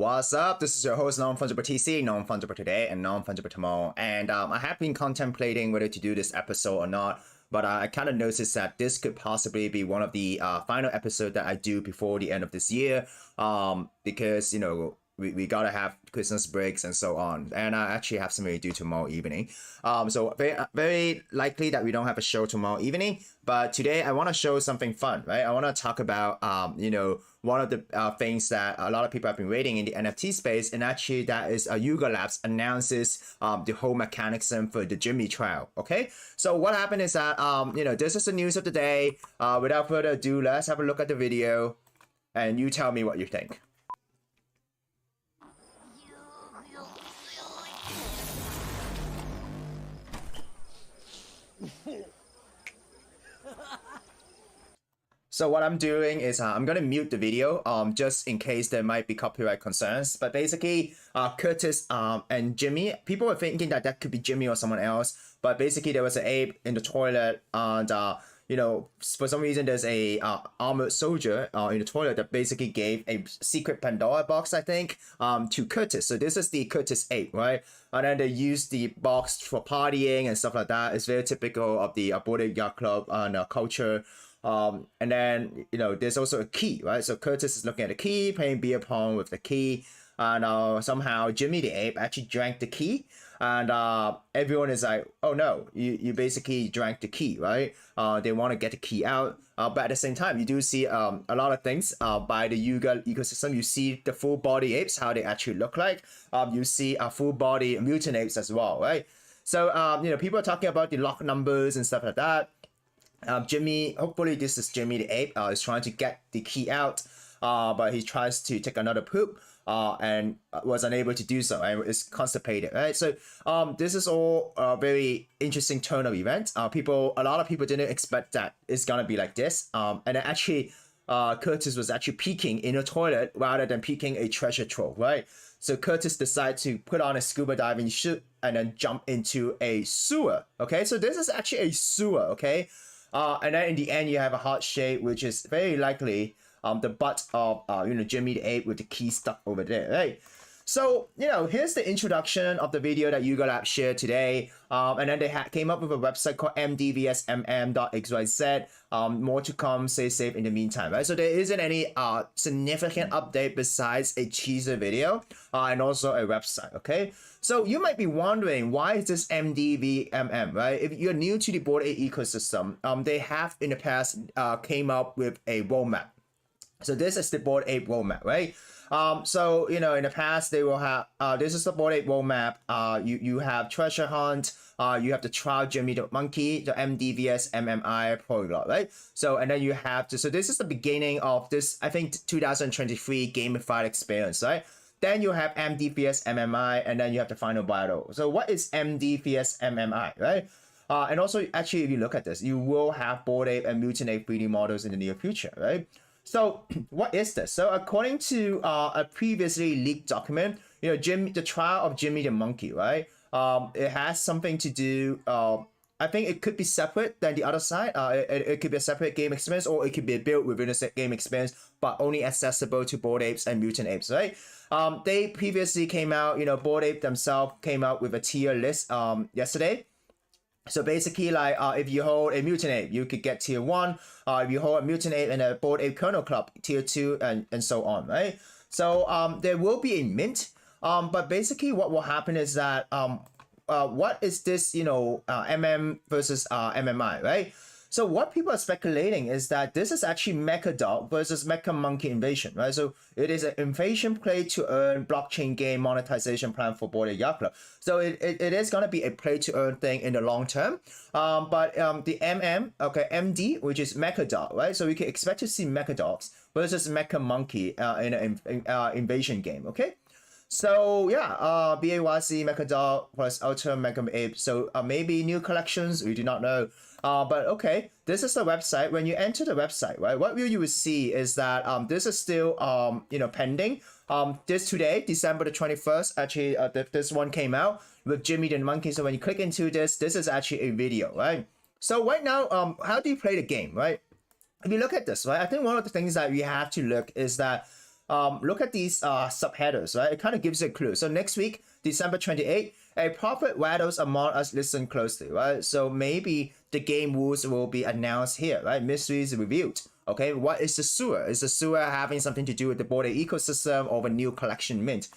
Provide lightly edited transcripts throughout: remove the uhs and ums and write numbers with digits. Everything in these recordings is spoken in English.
What's up? This is your host Non-Fungible TC, Non-Fungible today and Non-Fungible tomorrow. And I have been contemplating whether to do this episode or not, but I kind of noticed that this could possibly be one of the final episodes that I do before the end of this year, because, you know, we gotta have Christmas breaks and so on, and I actually have something to do tomorrow evening. So very likely that we don't have a show tomorrow evening. But today I want to show something fun, right? I want to talk about one of the things that a lot of people have been waiting in the NFT space, and actually that is Yuga Labs announces the whole mechanism for the Jimmy trial. Okay, so what happened is that this is the news of the day. Without further ado, let's have a look at the video, and you tell me what you think. So what I'm doing is I'm gonna mute the video just in case there might be copyright concerns. But basically, Curtis and Jimmy, people were thinking that that could be Jimmy or someone else. But basically, there was an ape in the toilet, and for some reason, there's a armored soldier in the toilet that basically gave a secret Pandora box, I think, to Curtis. So this is the Curtis ape, right? And then they use the box for partying and stuff like that. It's very typical of the Bored Ape Yacht Club and culture. And then there's also a key, right? So Curtis is looking at the key, playing beer pong with the key, and somehow Jimmy the ape actually drank the key, and everyone is like, oh no, you basically drank the key, right? They want to get the key out, but at the same time you do see a lot of things by the Yuga ecosystem. You see the full body apes, how they actually look like. You see full body mutant apes as well, right? So people are talking about the lock numbers and stuff like that. Jimmy, hopefully this is Jimmy the ape, is trying to get the key out, but he tries to take another poop and was unable to do so, and is constipated, right? So this is all a very interesting turn of events. A lot of people didn't expect that it's gonna be like this, and then actually Curtis was actually peeking in a toilet rather than peeking a treasure trove, right? So Curtis decided to put on a scuba diving suit and then jump into a sewer. Okay, so this is actually a sewer. Okay. And then in the end, you have a heart shape, which is very likely the butt of Jimmy the ape with the key stuck over there, right? So here's the introduction of the video that Yuga Labs shared today, and then they came up with a website called mdvsmm.xyz. More to come. Stay safe in the meantime, right? So there isn't any significant update besides a teaser video and also a website. Okay. So you might be wondering, why is this MDVMM, right? If you're new to the Bored Ape ecosystem, they have in the past came up with a roadmap. So this is the Bored Ape roadmap, right? So in the past they will have this is the Bored Ape roadmap. You have treasure hunt. You have the trial Jimmy the monkey, the MDVS MMI polyglot, right? So and then you have so this is the beginning of this, I think, 2023 gamified experience, right? Then you have MDVS MMI, and then you have the final battle. So what is MDVS MMI, right? And also, actually, if you look at this, you will have Bored Ape and Mutant Ape 3D models in the near future, right? So what is this? So according to a previously leaked document, the trial of Jimmy the monkey, right? It has something to do. I think it could be separate than the other side. It could be a separate game experience, or it could be built within a game experience, but only accessible to Bored Apes and Mutant Apes, right? They previously came out, Bored Ape themselves came out with a tier list yesterday. So basically, like if you hold a Mutant Ape, you could get tier 1. If you hold a Mutant Ape in a Bored Ape Kernel Club, tier 2, and so on, right? So there will be a mint, but basically what will happen is that what is this, MM versus MMI, right? So what people are speculating is that this is actually Mecha Dog versus Mecha Monkey Invasion, right? So it is an invasion play to earn blockchain game monetization plan for Bored Ape Yacht Club. So it is going to be a play to earn thing in the long term. But the MD, which is Mecha Dog, right? So we can expect to see Mecha Dogs versus Mecha Monkey in an invasion game, okay? So yeah, BAYC Mecha Dog plus Ultra Mecha Ape. So maybe new collections, we do not know. But okay, this is the website. When you enter the website, right, what you will see is that this is still pending. This today, December the 21st, actually this one came out with Jimmy the monkey. So when you click into this is actually a video, right? So right now, how do you play the game, right? If you look at this, right, I think one of the things that we have to look is that look at these subheaders, right? It kind of gives you a clue. So next week, December 28th, a prophet rattles among us, listen closely, right? So maybe the game rules will be announced here, right? Mysteries revealed. Okay, what is the sewer? Is the sewer having something to do with the border ecosystem or a new collection mint?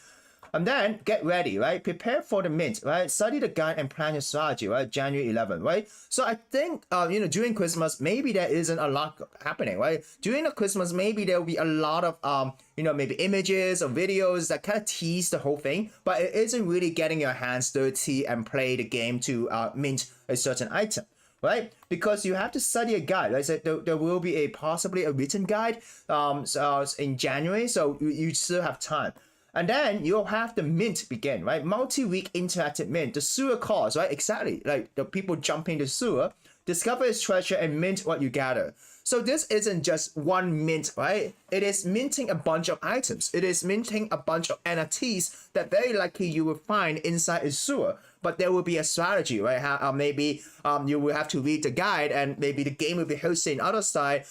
And then get ready, right? Prepare for the mint, right? Study the guide and plan your strategy, right? January 11th, right? So I think, during Christmas, maybe there isn't a lot happening, right? During the Christmas, maybe there will be a lot of, maybe images or videos that kind of tease the whole thing, but it isn't really getting your hands dirty and play the game to mint a certain item. Right, because you have to study a guide. Like I said, there will be possibly a written guide in January, so you still have time. And then you'll have the mint begin, right? Multi-week interactive mint, the sewer calls, right? Exactly, like the people jumping the sewer, discover its treasure and mint what you gather. So this isn't just one mint, right? It is minting a bunch of items. It is minting a bunch of NFTs that very likely you will find inside a sewer. But there will be a strategy, right? How maybe you will have to read the guide, and maybe the game will be hosted in other side.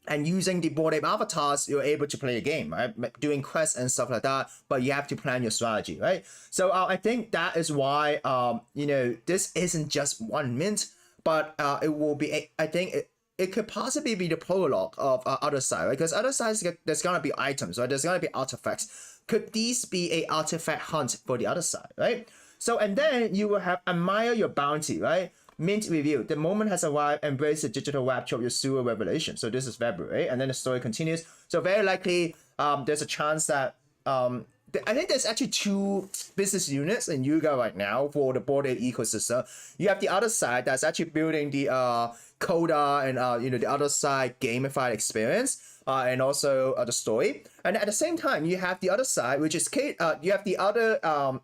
And using the Bored Ape avatars, you're able to play the game, right? Doing quests and stuff like that, but you have to plan your strategy, right? So I think that is why, this isn't just one mint, but it will be, I think it could possibly be the prologue of other side, right? Because other sides, there's gonna be items, right? There's gonna be artifacts. Could these be a artifact hunt for the other side, right? So, and then you will have admire your bounty, right? Mint review. The moment has arrived. Embrace the digital rapture of your sewer revelation. So this is February, and then the story continues. So very likely, there's a chance that I think there's actually 2 business units in Yuga right now for the Bored Ape ecosystem. You have the other side that's actually building the Coda and the other side gamified experience. And also the story. And at the same time, you have the other side, which is you have the other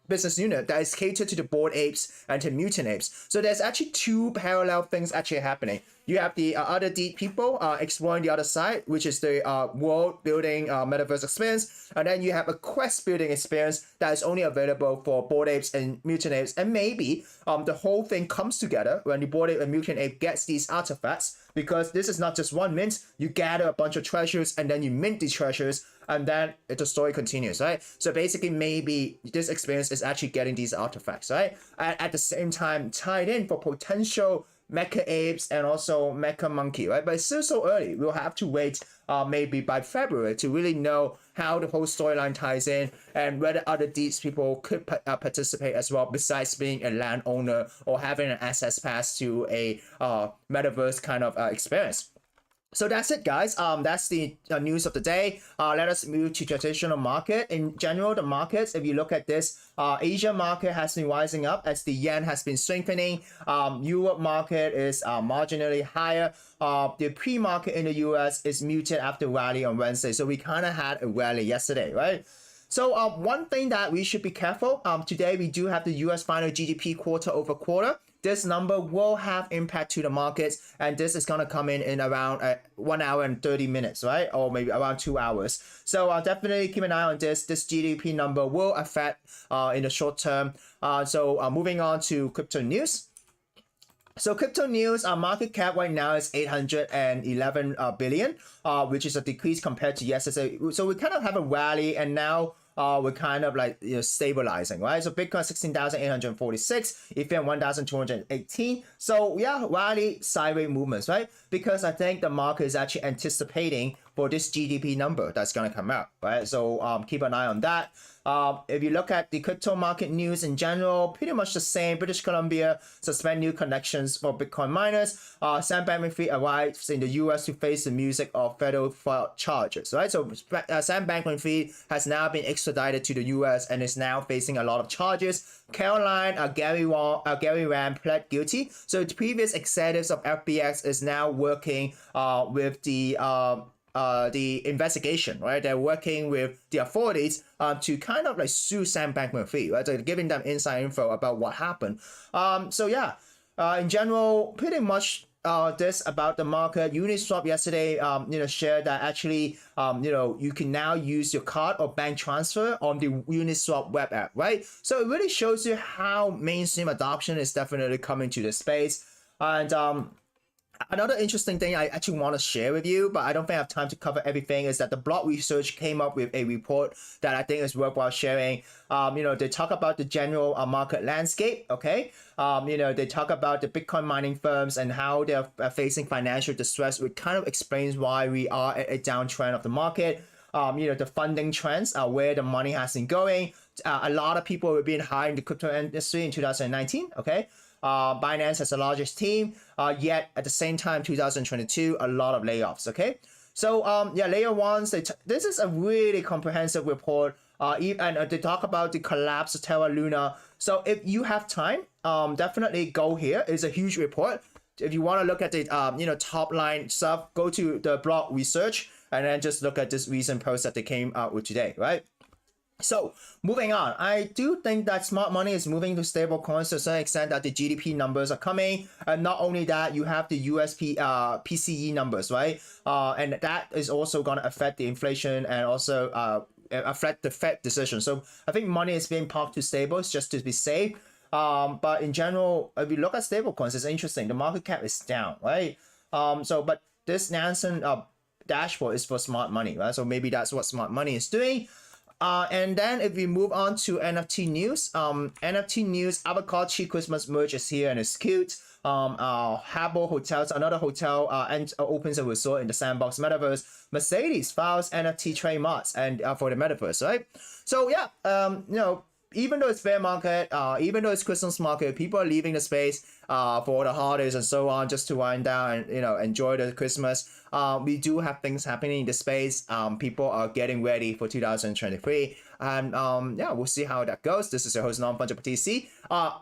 business unit that is catered to the bored apes and to mutant apes. So there's actually 2 parallel things actually happening. You have the other deep people exploring the other side, which is the world building metaverse experience. And then you have a quest building experience that is only available for bored apes and mutant apes. And maybe the whole thing comes together when the bored ape and mutant ape gets these artifacts, because this is not just one mint. You gather a bunch of treasures and then you mint these treasures, and then the story continues, right? So basically, maybe this experience is actually getting these artifacts, right? And at the same time, tied in for potential mecha apes and also mecha monkey, right? But it's still so early. We'll have to wait maybe by February to really know how the whole storyline ties in and whether other Deeds people could participate as well, besides being a landowner or having an access pass to a metaverse kind of experience. So that's it, guys. That's the news of the day. Let us move to traditional market. In general, the markets, if you look at this, Asia market has been rising up as the yen has been strengthening. Europe market is marginally higher. The pre-market in the US is muted after rally on Wednesday. So we kind of had a rally yesterday, right? So one thing that we should be careful, today we do have the US final GDP quarter over quarter. This number will have impact to the markets, and this is going to come in around 1 hour and 30 minutes, right? Or maybe around 2 hours. So definitely keep an eye on this. This GDP number will affect in the short term. So moving on to crypto news. So crypto news, our market cap right now is 811 billion, which is a decrease compared to yesterday. So we kind of have a rally, and now we're kind of like stabilizing, right? So Bitcoin 16,846, Ethereum 1,218. So yeah, rally sideways movements, right? Because I think the market is actually anticipating for this GDP number that's going to come out, right? So keep an eye on that. If you look at the crypto market news in general, pretty much the same. British Columbia suspend new connections for Bitcoin miners. Sam Bankman-Fried arrives in the US to face the music of federal fraud charges, right? So Sam Bankman-Fried has now been extradited to the US and is now facing a lot of charges. Caroline Gary Ram pled guilty. So the previous executives of FBX is now working with the investigation, right? They're working with the authorities to kind of like sue Sam Bankman-Fried, right? So giving them inside info about what happened. So yeah, in general, pretty much this about the market. Uniswap yesterday, shared that actually, you can now use your card or bank transfer on the Uniswap web app, right? So it really shows you how mainstream adoption is definitely coming to the space. And Another interesting thing I actually want to share with you, but I don't think I have time to cover everything, is that the Block Research came up with a report that I think is worthwhile sharing. They talk about the general market landscape, okay? They talk about the Bitcoin mining firms and how they're facing financial distress, which kind of explains why we are at a downtrend of the market. The funding trends are where the money has been going. A lot of people were being hired in the crypto industry in 2019, okay? Binance has the largest team, yet at the same time, 2022, a lot of layoffs, okay? So, layer ones, this is a really comprehensive report, and they talk about the collapse of Terra Luna. So if you have time, definitely go here. It's a huge report. If you want to look at the, top line stuff, go to the Block Research, and then just look at this recent post that they came out with today, right? So moving on, I do think that smart money is moving to stable coins to a certain extent, that the GDP numbers are coming. And not only that, you have the USP PCE numbers, right? And that is also going to affect the inflation and also affect the Fed decision. So I think money is being parked to stables just to be safe. But in general, if you look at stable coins, it's interesting. The market cap is down, right? But this Nansen dashboard is for smart money, right? So maybe that's what smart money is doing. And then if we move on to NFT news, Avocado Chi Christmas merch is here and it's cute. Habbo Hotels, another hotel, opens a resort in the Sandbox Metaverse. Mercedes files NFT trademarks and for the Metaverse, right? So yeah, even though it's bear market, even though it's Christmas market, people are leaving the space for the holidays and so on, just to wind down and enjoy the Christmas. We do have things happening in the space. People are getting ready for 2023, and we'll see how that goes. This is your host Non-Fungible TC.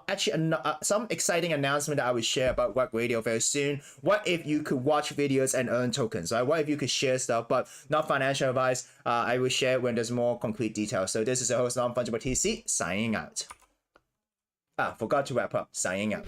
Actually, some exciting announcement that I will share about Web Radio very soon. What if you could watch videos and earn tokens, right? What if you could share stuff, but not financial advice? I will share when there's more concrete details. So this is your host Non-Fungible TC signing out. Forgot to wrap up. Signing out.